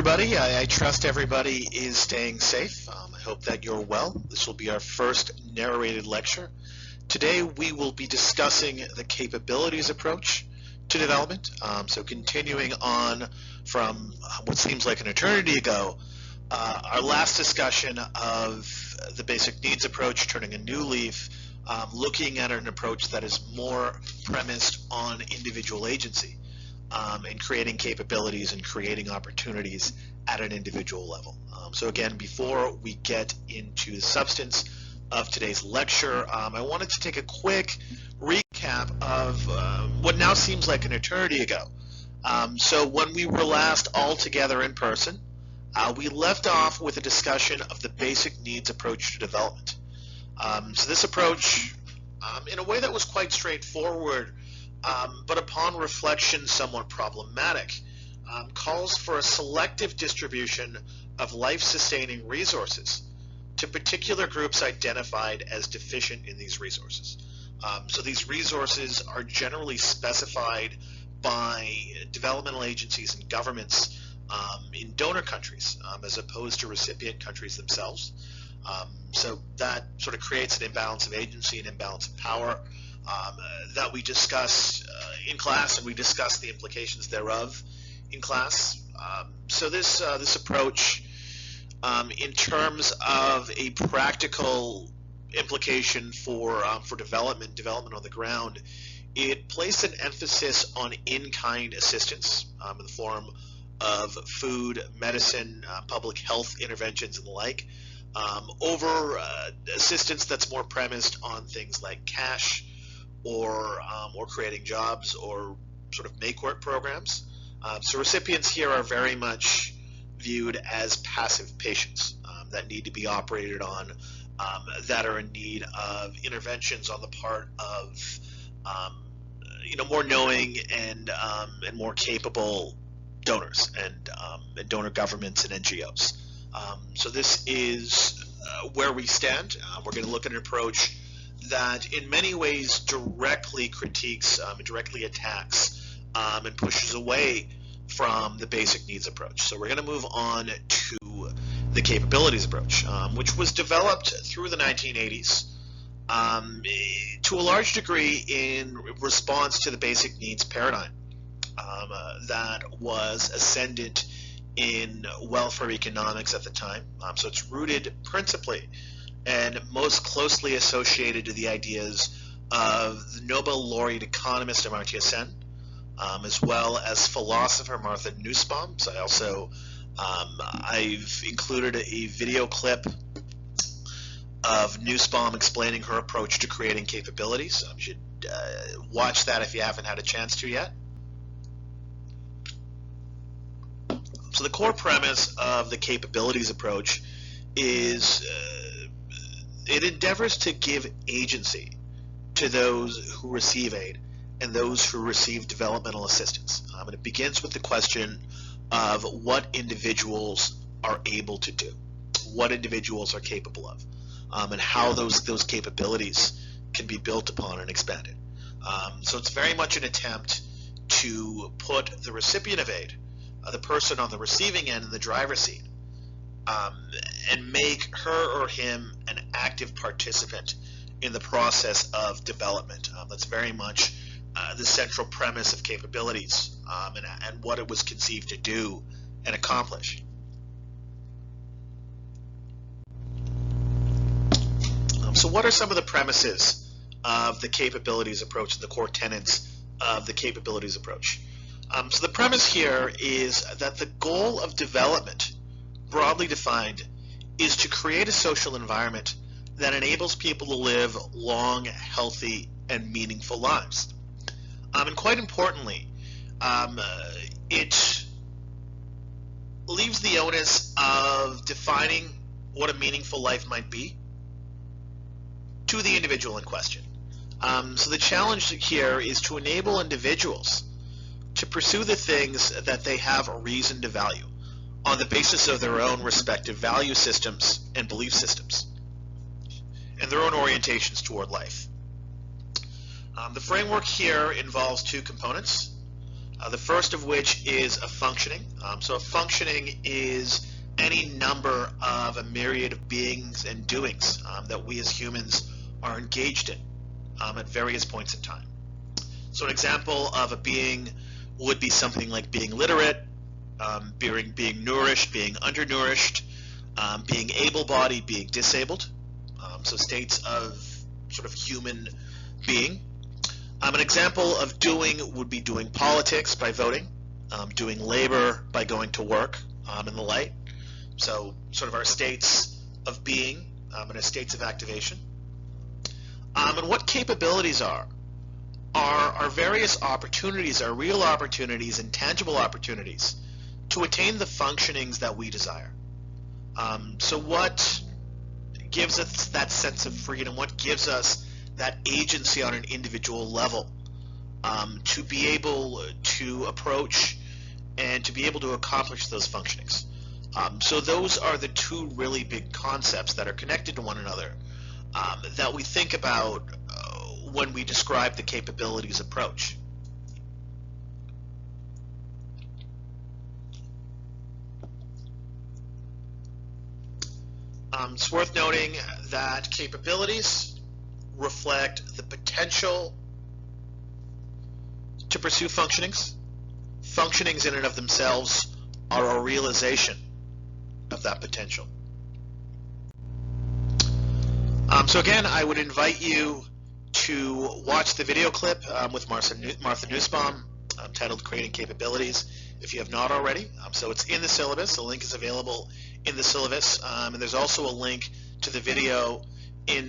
everybody. I trust everybody is staying safe. I hope that you're well. This will be our first narrated lecture. Today we will be discussing the capabilities approach to development. So continuing on from what seems like an eternity ago, our last discussion of the basic needs approach, turning a new leaf, looking at an approach that is more premised on individual agency. And creating capabilities and creating opportunities at an individual level. So again, before we get into the substance of today's lecture, I wanted to take a quick recap of what now seems like an eternity ago. So when we were last all together in person, we left off with a discussion of the basic needs approach to development. So this approach, in a way that was quite straightforward, but upon reflection somewhat problematic, calls for a selective distribution of life-sustaining resources to particular groups identified as deficient in these resources. So these resources are generally specified by developmental agencies and governments in donor countries as opposed to recipient countries themselves. So that sort of creates an imbalance of agency and imbalance of power that we discuss in class, and we discuss the implications thereof in class. So this approach, in terms of a practical implication for development on the ground, it placed an emphasis on in-kind assistance in the form of food, medicine, public health interventions, and the like, over assistance that's more premised on things like cash, or creating jobs, or sort of make-work programs. So recipients here are very much viewed as passive patients that need to be operated on, that are in need of interventions on the part of more knowing and more capable donors and donor governments and NGOs. So this is where we stand. We're going to look at an approach that in many ways directly critiques, directly attacks, and pushes away from the basic needs approach. So we're going to move on to the capabilities approach, which was developed through the 1980s to a large degree in response to the basic needs paradigm that was ascendant in welfare economics at the time. So it's rooted principally and most closely associated to the ideas of the Nobel laureate economist Mark GSN, as well as philosopher Martha Nussbaum. So I also I've included a video clip of Nussbaum explaining her approach to creating capabilities. You should watch that if you haven't had a chance to yet. So the core premise of the capabilities approach is it endeavors to give agency to those who receive aid and those who receive developmental assistance. And it begins with the question of what individuals are able to do, what individuals are capable of, and how those capabilities can be built upon and expanded. So it's very much an attempt to put the recipient of aid, the person on the receiving end in the driver's seat, and make her or him an active participant in the process of development. That's very much the central premise of capabilities and what it was conceived to do and accomplish. So what are some of the premises of the capabilities approach, the core tenets of the capabilities approach? So the premise here is that the goal of development, broadly defined, is to create a social environment that enables people to live long, healthy, and meaningful lives. And quite importantly, it leaves the onus of defining what a meaningful life might be to the individual in question. So the challenge here is to enable individuals to pursue the things that they have a reason to value on the basis of their own respective value systems and belief systems and their own orientations toward life. The framework here involves two components. The first of which is a functioning. So a functioning is any number of a myriad of beings and doings that we as humans are engaged in at various points in time. So an example of a being would be something like being literate, being nourished, being undernourished, being able-bodied, being disabled. So states of sort of human being. An example of doing would be doing politics by voting, doing labor by going to work, and the like. So sort of our states of being and our states of activation. And what capabilities are various opportunities, are real opportunities and tangible opportunities to attain the functionings that we desire. So what gives us that sense of freedom? What gives us that agency on an individual level to be able to approach and to be able to accomplish those functionings? So those are the two really big concepts that are connected to one another that we think about when we describe the capabilities approach. It's worth noting that capabilities reflect the potential to pursue functionings. Functionings in and of themselves are a realization of that potential. So again, I would invite you to watch the video clip with Martha Nussbaum titled Creating Capabilities if you have not already. So it's in the syllabus. The link is available in the syllabus, and there's also a link to the video in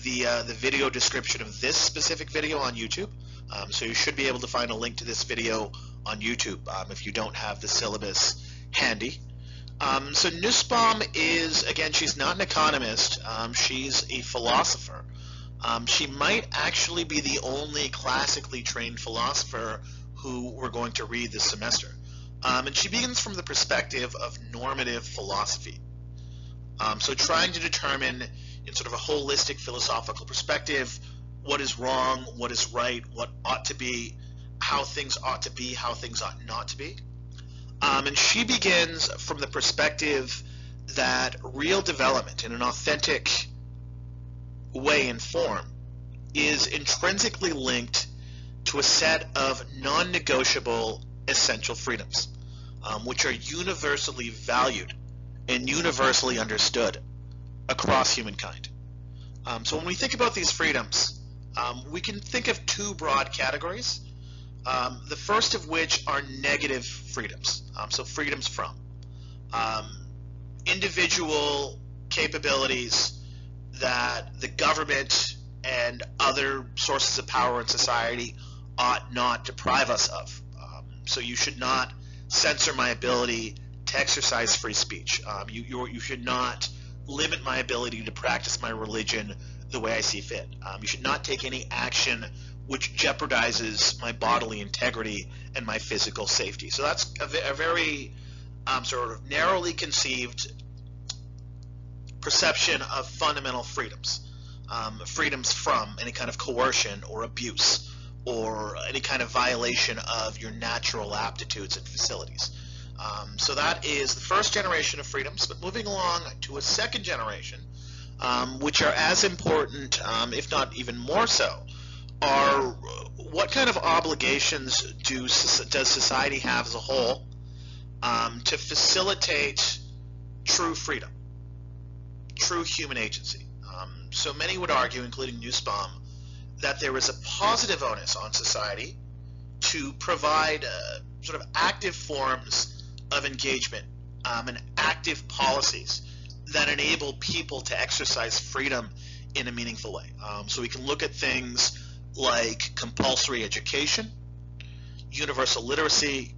the video description of this specific video on YouTube. So you should be able to find a link to this video on YouTube if you don't have the syllabus handy. So Nussbaum is, again, she's not an economist, she's a philosopher. She might actually be the only classically trained philosopher who we're going to read this semester. And she begins from the perspective of normative philosophy. So trying to determine in sort of a holistic philosophical perspective what is wrong, what is right, what ought to be, how things ought to be, how things ought not to be. And she begins from the perspective that real development in an authentic way and form is intrinsically linked to a set of non-negotiable essential freedoms, which are universally valued and universally understood across humankind. So when we think about these freedoms, we can think of two broad categories. The first of which are negative freedoms, so freedoms from individual capabilities that the government and other sources of power in society ought not deprive us of. So you should not censor my ability to exercise free speech. You should not limit my ability to practice my religion the way I see fit. You should not take any action which jeopardizes my bodily integrity and my physical safety. So that's a very sort of narrowly conceived perception of fundamental freedoms. Freedoms from any kind of coercion or abuse or any kind of violation of your natural aptitudes and facilities. So that is the first generation of freedoms. But moving along to a second generation, which are as important, if not even more so, are what kind of obligations does society have as a whole to facilitate true freedom, true human agency. So many would argue, including Nussbaum, that there is a positive onus on society to provide sort of active forms of engagement and active policies that enable people to exercise freedom in a meaningful way. So we can look at things like compulsory education, universal literacy,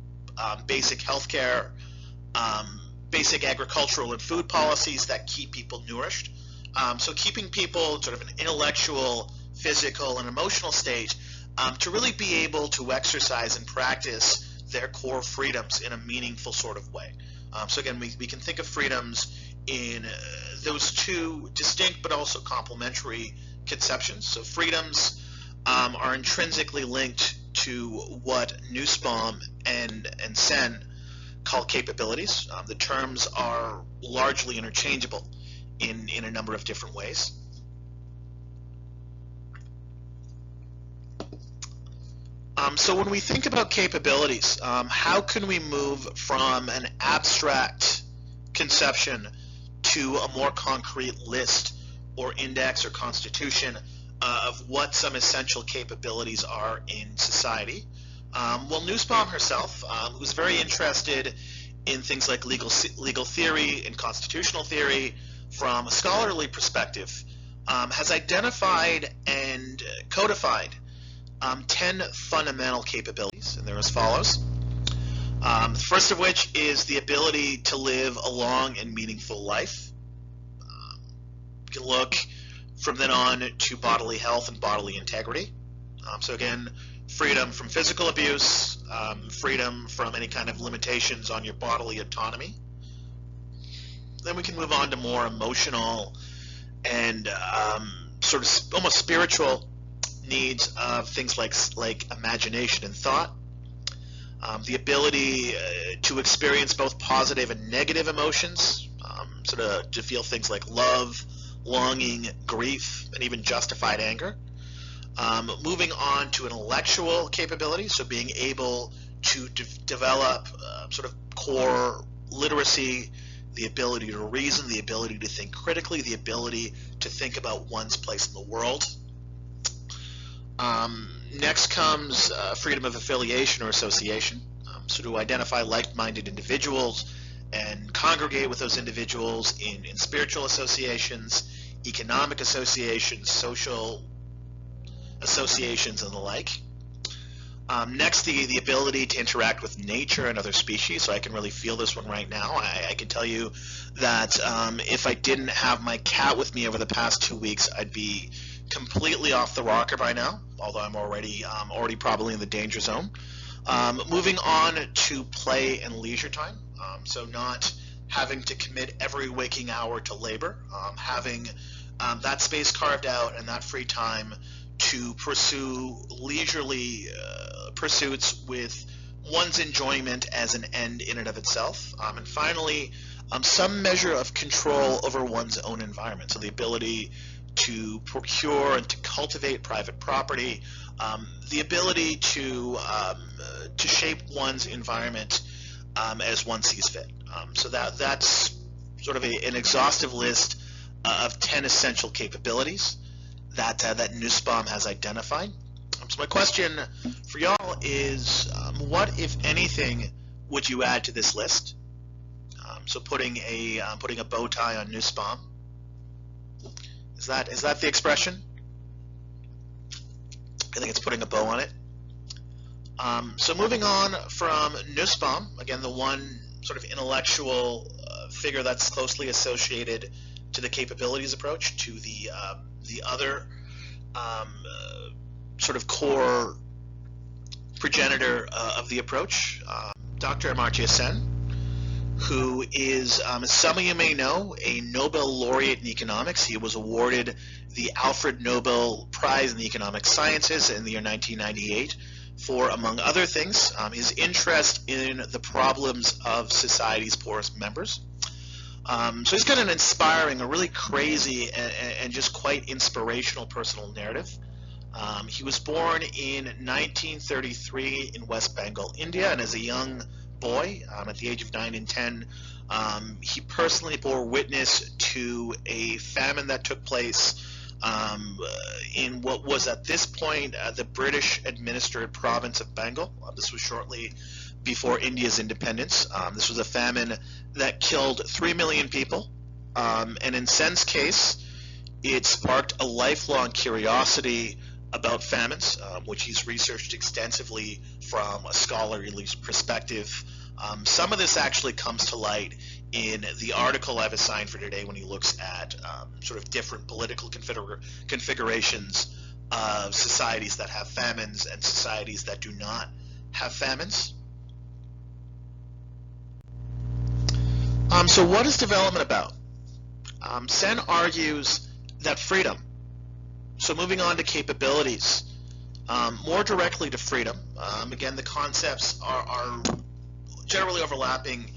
basic health care, basic agricultural and food policies that keep people nourished. So keeping people sort of an intellectual, physical, and emotional state to really be able to exercise and practice their core freedoms in a meaningful sort of way. So again, we can think of freedoms in those two distinct but also complementary conceptions. So freedoms are intrinsically linked to what Nussbaum and Sen call capabilities. The terms are largely interchangeable in a number of different ways. So when we think about capabilities, how can we move from an abstract conception to a more concrete list or index or constitution of what some essential capabilities are in society? Well, Nussbaum herself, who's very interested in things like legal theory and constitutional theory from a scholarly perspective, has identified and codified 10 fundamental capabilities, and they're as follows. The first of which is the ability to live a long and meaningful life. You can look from then on to bodily health and bodily integrity. So again, freedom from physical abuse, freedom from any kind of limitations on your bodily autonomy. Then we can move on to more emotional and sort of almost spiritual needs of things like imagination and thought. The ability to experience both positive and negative emotions, sort of to feel things like love, longing, grief, and even justified anger. Moving on to intellectual capability, so being able to develop sort of core literacy, the ability to reason, the ability to think critically, the ability to think about one's place in the world. Next comes freedom of affiliation or association, so to identify like-minded individuals and congregate with those individuals in spiritual associations, economic associations, social associations, and the like. Next, the ability to interact with nature and other species. So I can really feel this one right now. I can tell you that if I didn't have my cat with me over the past 2 weeks, I'd be completely off the rocker by now, although I'm already probably in the danger zone. Moving on to play and leisure time. So not having to commit every waking hour to labor, having that space carved out and that free time to pursue leisurely pursuits with one's enjoyment as an end in and of itself. And finally, some measure of control over one's own environment. So the ability to procure and to cultivate private property, the ability to shape one's environment as one sees fit. So that's sort of an exhaustive list of 10 essential capabilities that Nussbaum has identified. So my question for y'all is, what, if anything, would you add to this list? So putting a bow tie on Nussbaum. Is that the expression? I think it's putting a bow on it. So moving on from Nussbaum, again, the one sort of intellectual figure that's closely associated to the capabilities approach, to the other sort of core progenitor of the approach, Dr. Mark GSN, who is, as some of you may know, a Nobel laureate in economics. He was awarded the Alfred Nobel Prize in the Economic Sciences in the year 1998 for, among other things, his interest in the problems of society's poorest members. So he's got an inspiring, a really crazy, and just quite inspirational personal narrative. He was born in 1933 in West Bengal, India, and as a young boy, at the age of 9 and 10, he personally bore witness to a famine that took place in what was at this point the British-administered province of Bengal. This was shortly before India's independence. This was a famine that killed 3 million people, and in Sen's case, it sparked a lifelong curiosity about famines, which he's researched extensively from a scholarly perspective. Some of this actually comes to light in the article I've assigned for today when he looks at sort of different political configurations of societies that have famines and societies that do not have famines. So what is development about? Sen argues that freedom, so moving on to capabilities, More directly to freedom, again, the concepts are generally overlapping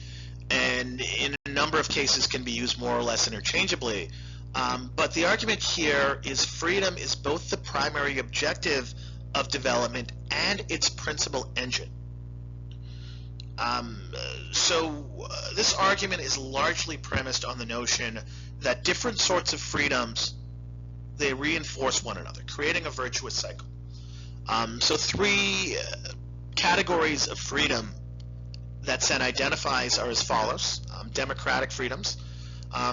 and in a number of cases can be used more or less interchangeably. But the argument here is freedom is both the primary objective of development and its principal engine. This argument is largely premised on the notion that different sorts of freedoms, they reinforce one another, creating a virtuous cycle. So three categories of freedom that Sen identifies are as follows. Democratic freedoms.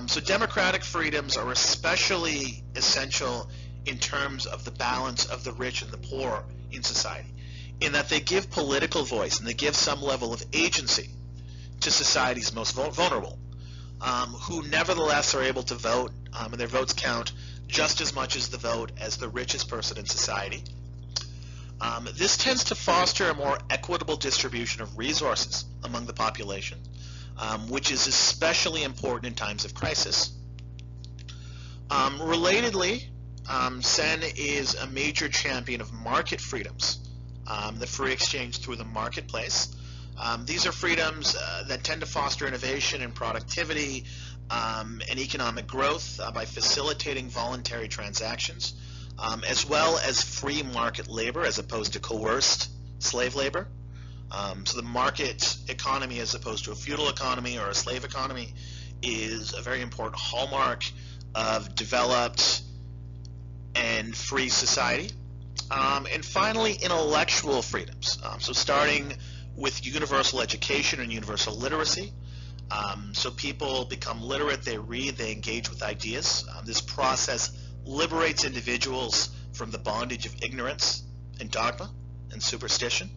So democratic freedoms are especially essential in terms of the balance of the rich and the poor in society, in that they give political voice and they give some level of agency to society's most vulnerable, who nevertheless are able to vote, and their votes count just as much as the vote as the richest person in society. This tends to foster a more equitable distribution of resources among the population, which is especially important in times of crisis. Relatedly, Sen is a major champion of market freedoms, the free exchange through the marketplace. These are freedoms that tend to foster innovation and productivity and economic growth by facilitating voluntary transactions, as well as free market labor as opposed to coerced slave labor. So the market economy as opposed to a feudal economy or a slave economy is a very important hallmark of developed and free society. And finally, intellectual freedoms. So starting with universal education and universal literacy. So people become literate, they read, they engage with ideas. This process liberates individuals from the bondage of ignorance and dogma and superstition.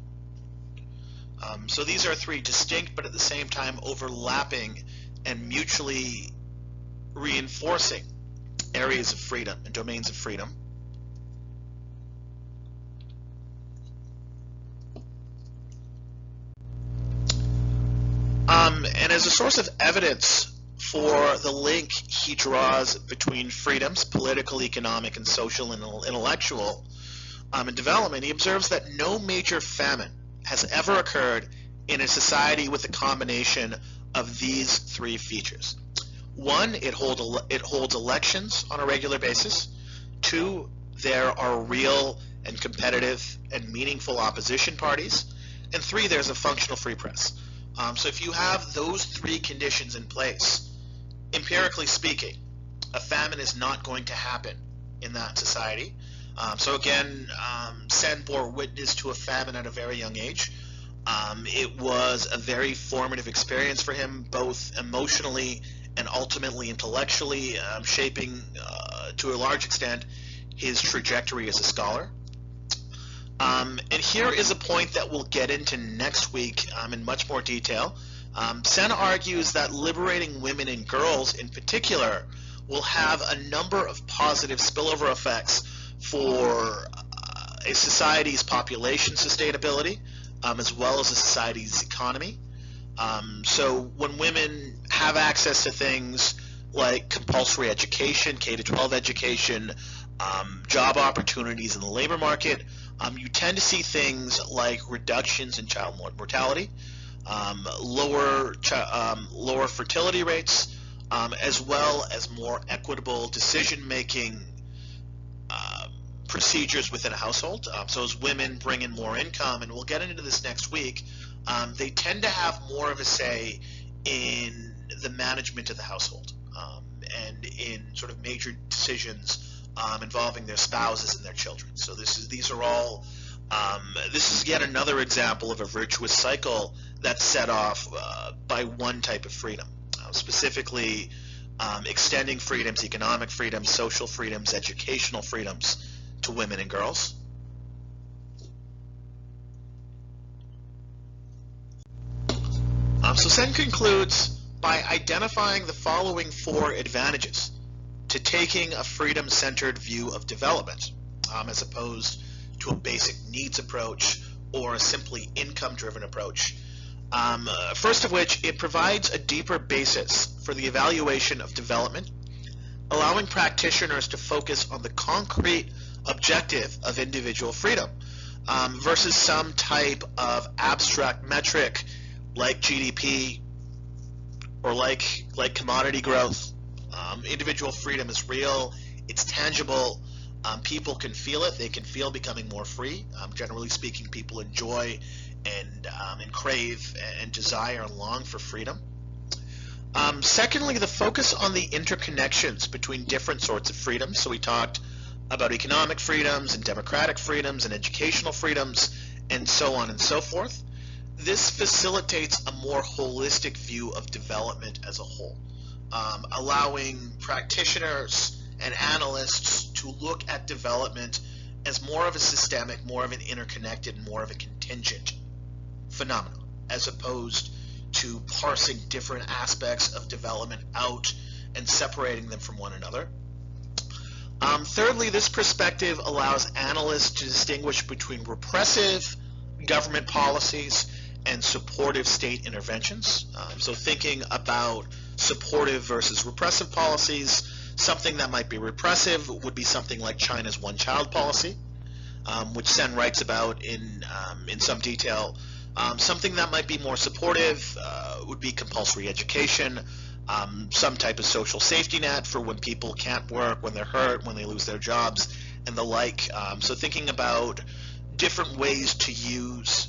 So these are three distinct but at the same time overlapping and mutually reinforcing areas of freedom and domains of freedom. And as a source of evidence for the link he draws between freedoms, political, economic, and social and intellectual, and development, he observes that no major famine has ever occurred in a society with a combination of these three features. One, it holds elections on a regular basis. Two, there are real and competitive and meaningful opposition parties. And three, there's a functional free press. So if you have those three conditions in place, empirically speaking, a famine is not going to happen in that society. So again, Sen bore witness to a famine at a very young age. It was a very formative experience for him, both emotionally and ultimately intellectually, shaping to a large extent his trajectory as a scholar. And here is a point that we'll get into next week in much more detail. Sen argues that liberating women and girls in particular will have a number of positive spillover effects for a society's population sustainability, as well as a society's economy. So when women have access to things like compulsory education, K-12 education, job opportunities in the labor market, you tend to see things like reductions in child mortality, lower fertility rates, as well as more equitable decision-making procedures within a household. So as women bring in more income, and we'll get into this next week, they tend to have more of a say in the management of the household and in sort of major decisions involving their spouses and their children. So this is yet another example of a virtuous cycle that's set off by one type of freedom, specifically extending freedoms, economic freedoms, social freedoms, educational freedoms to women and girls. So Sen concludes by identifying the following four advantages to taking a freedom-centered view of development, as opposed to a basic needs approach or a simply income-driven approach. First of which, it provides a deeper basis for the evaluation of development, allowing practitioners to focus on the concrete objective of individual freedom versus some type of abstract metric like GDP or like commodity growth. Individual freedom is real, it's tangible, people can feel it, they can feel becoming more free. Generally speaking, people enjoy and crave and desire and long for freedom. Secondly, the focus on the interconnections between different sorts of freedoms. So we talked about economic freedoms and democratic freedoms and educational freedoms and so on and so forth. This facilitates a more holistic view of development as a whole, allowing practitioners and analysts to look at development as more of a systemic, more of an interconnected, more of a contingent phenomenon, as opposed to parsing different aspects of development out and separating them from one another. Thirdly, this perspective allows analysts to distinguish between repressive government policies and supportive state interventions. So thinking about supportive versus repressive policies, something that might be repressive would be something like China's one-child policy, which Sen writes about in some detail. Something that might be more supportive would be compulsory education, some type of social safety net for when people can't work, when they're hurt, when they lose their jobs, and the like. So thinking about different ways to use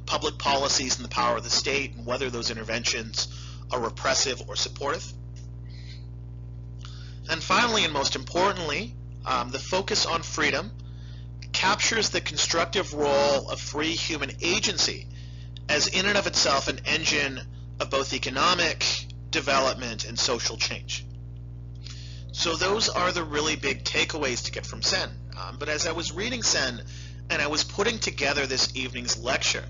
public policies and the power of the state and whether those interventions are repressive or supportive. And finally, and most importantly, the focus on freedom captures the constructive role of free human agency as in and of itself an engine of both economic development and social change. So those are the really big takeaways to get from Sen. But as I was reading Sen and I was putting together this evening's lecture,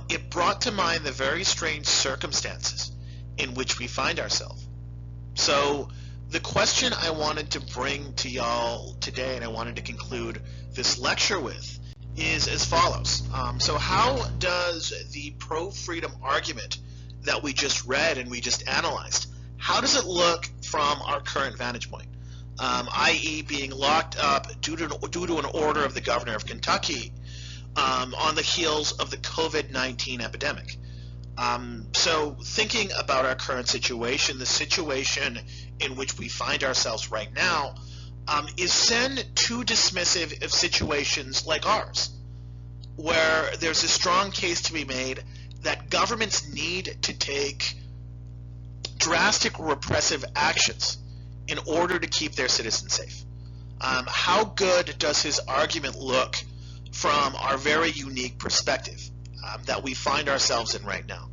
it brought to mind the very strange circumstances in which we find ourselves. So the question I wanted to bring to y'all today, and I wanted to conclude this lecture with, is as follows. So how does the pro-freedom argument that we just read and we just analyzed, how does it look from our current vantage point? I.e. being locked up due to an order of the governor of Kentucky on the heels of the COVID-19 epidemic. So thinking about our current situation, the situation in which we find ourselves right now, is Sen too dismissive of situations like ours, where there's a strong case to be made that governments need to take drastic repressive actions in order to keep their citizens safe? How good does his argument look from our very unique perspective that we find ourselves in right now?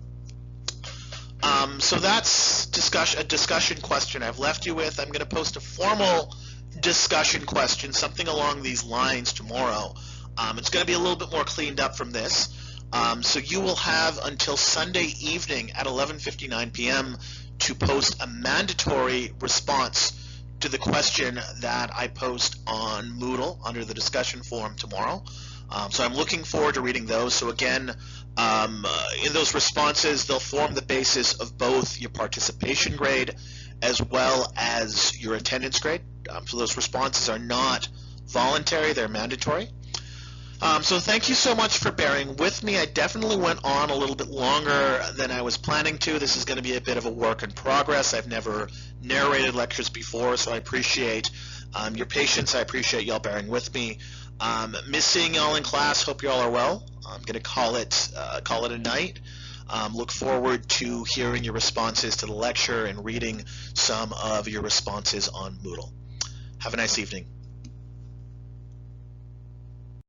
So that's a discussion question I've left you with. I'm going to post a formal discussion question, something along these lines, tomorrow. It's going to be a little bit more cleaned up from this. So you will have until Sunday evening at 11:59 p.m. to post a mandatory response to the question that I post on Moodle under the discussion forum tomorrow. So I'm looking forward to reading those. So again, in those responses, they'll form the basis of both your participation grade as well as your attendance grade. So those responses are not voluntary, they're mandatory. So thank you so much for bearing with me. I definitely went on a little bit longer than I was planning to. This is going to be a bit of a work in progress. I've never narrated lectures before, so I appreciate your patience. I appreciate y'all bearing with me. Missing y'all in class. Hope y'all are well. I'm going to call it a night. Look forward to hearing your responses to the lecture and reading some of your responses on Moodle. Have a nice evening.